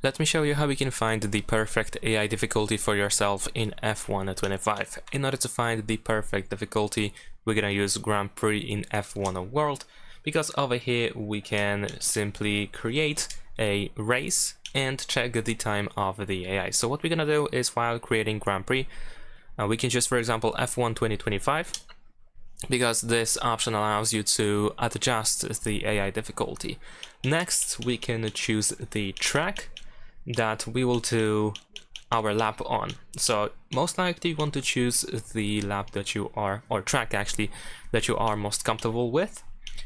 Let me show you how we can find the perfect AI difficulty for yourself in F1 25. In order to find the perfect difficulty, we're gonna use Grand Prix in F1 World, because over here we can simply create a race and check the time of the AI. So what we're gonna do is, while creating Grand Prix, we can choose, for example, F1 2025, because this option allows you to adjust the AI difficulty. Next, we can choose the track that we will do our lap on. So most likely you want to choose the lap that you are, or track actually, that you are most comfortable with.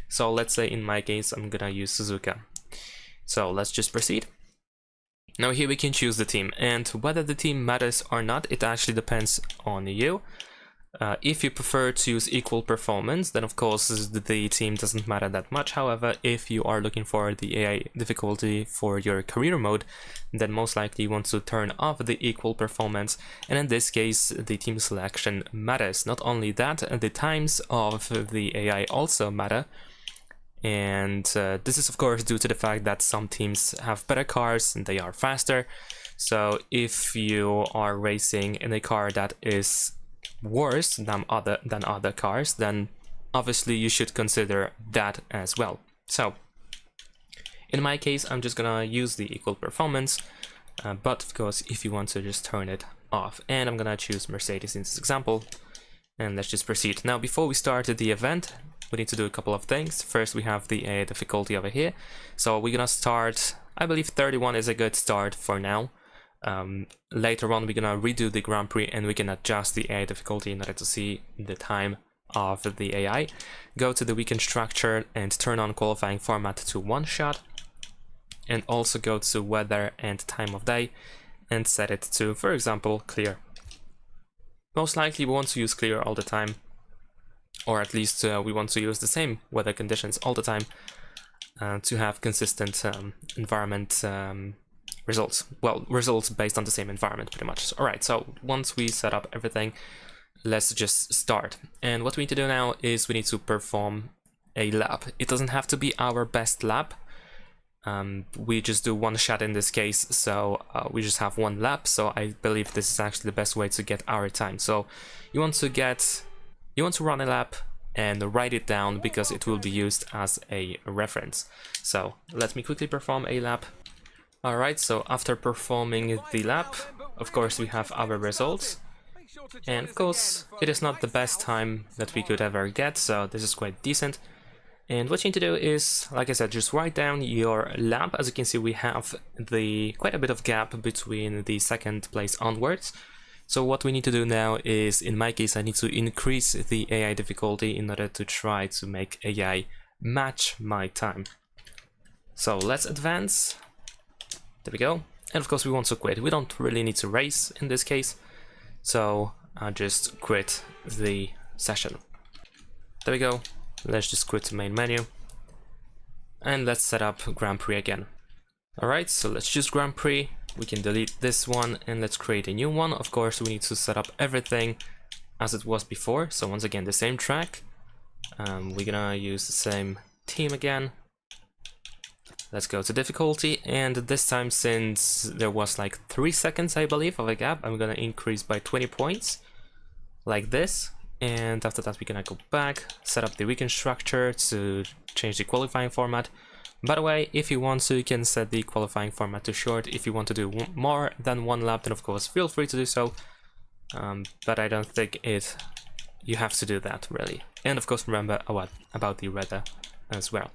So let's say in my case I'm gonna use Suzuka. So let's just proceed. Now here we can choose the team, and whether the team matters or not, it actually depends on you. If you prefer to use equal performance, then of course the team doesn't matter that much. However, if you are looking for the AI difficulty for your career mode, then most likely you want to turn off the equal performance, and in this case the team selection matters. Not only that, the times of the AI also matter, and this is of course due to the fact that some teams have better cars and they are faster. So if you are racing in a car that is worse than other cars, then obviously you should consider that as well. So in my case I'm just gonna use the equal performance, but of course if you want to just turn it off, and I'm gonna choose Mercedes in this example, and let's just proceed. Now before we start the event, we need to do a couple of things. First, we have the AI difficulty over here, so we're gonna start, I believe 31 is a good start for now. Later on we're gonna redo the Grand Prix and we can adjust the AI difficulty in order to see the time of the AI. Go to the weekend structure and turn on qualifying format to one shot, and also go to weather and time of day and set it to, for example, clear. Most likely we want to use clear all the time, or at least we want to use the same weather conditions all the time to have consistent environment results. Well, results based on the same environment pretty much. Alright, so once we set up everything, let's just start. And what we need to do now is we need to perform a lap. It doesn't have to be our best lap. We just do one shot in this case, so we just have one lap. So I believe this is actually the best way to get our time. So you want to run a lap and write it down, because it will be used as a reference. So let me quickly perform a lap. Alright, so after performing the lap, of course we have our results, and of course it is not the best time that we could ever get, so this is quite decent. And what you need to do is, like I said, just write down your lap. As you can see, we have quite a bit of gap between the second place onwards. So what we need to do now is, in my case, I need to increase the AI difficulty in order to try to make AI match my time. So let's advance. There we go. And of course we want to quit. We don't really need to race in this case, so I'll just quit the session. There we go. Let's just quit the main menu, and let's set up Grand Prix again. Alright, so let's choose Grand Prix. We can delete this one and let's create a new one. Of course we need to set up everything as it was before. So once again, the same track. We're gonna use the same team again. Let's go to difficulty, and this time, since there was like 3 seconds I believe of a gap, I'm gonna increase by 20 points like this, and after that we're gonna go back, set up the weekend structure to change the qualifying format. By the way, if you want to, you can set the qualifying format to short. If you want to do more than one lap, then of course feel free to do so, but I don't think you have to do that really. And of course remember about the weather as well.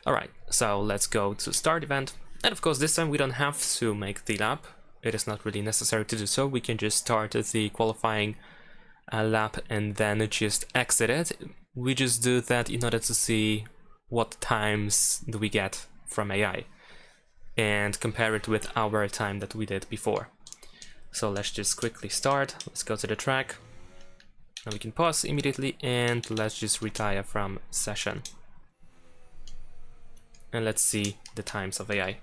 Alright, so let's go to start event, and of course this time we don't have to make the lap. It is not really necessary to do so. We can just start the qualifying lap and then just exit it. We just do that in order to see what times do we get from AI and compare it with our time that we did before. So let's just quickly start. Let's go to the track. Now we can pause immediately, and let's just retire from session. And let's see the times of AI.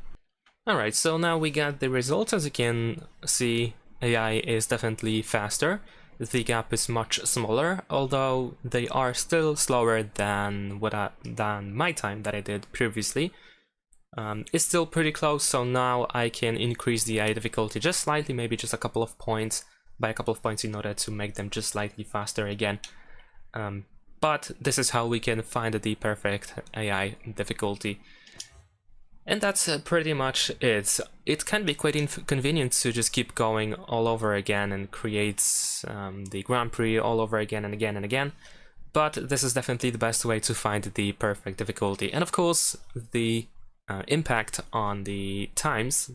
Alright, so now we got the results. As you can see, AI is definitely faster. The gap is much smaller, although they are still slower than my time that I did previously. It's still pretty close, so now I can increase the AI difficulty just slightly, maybe just a couple of points, by a couple of points in order to make them just slightly faster again. But this is how we can find the perfect AI difficulty. And that's pretty much it. It can be quite inconvenient to just keep going all over again and create the Grand Prix all over again and again and again. But this is definitely the best way to find the perfect difficulty. And of course, the impact on the times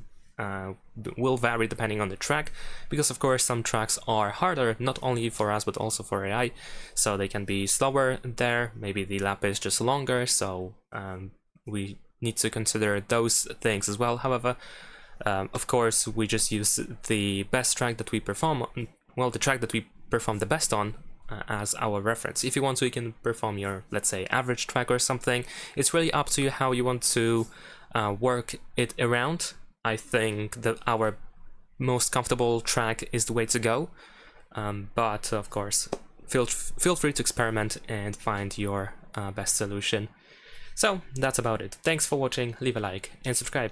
will vary depending on the track, because of course some tracks are harder, not only for us but also for AI, so they can be slower there, maybe the lap is just longer, so we need to consider those things as well. However, of course, we just use the best track that we perform, well, the track that we perform the best on as our reference. If you want to, you can perform your, let's say, average track or something. It's really up to you how you want to work it around. I think that our most comfortable track is the way to go, but of course, feel free to experiment and find your best solution. So that's about it. Thanks for watching, leave a like and subscribe.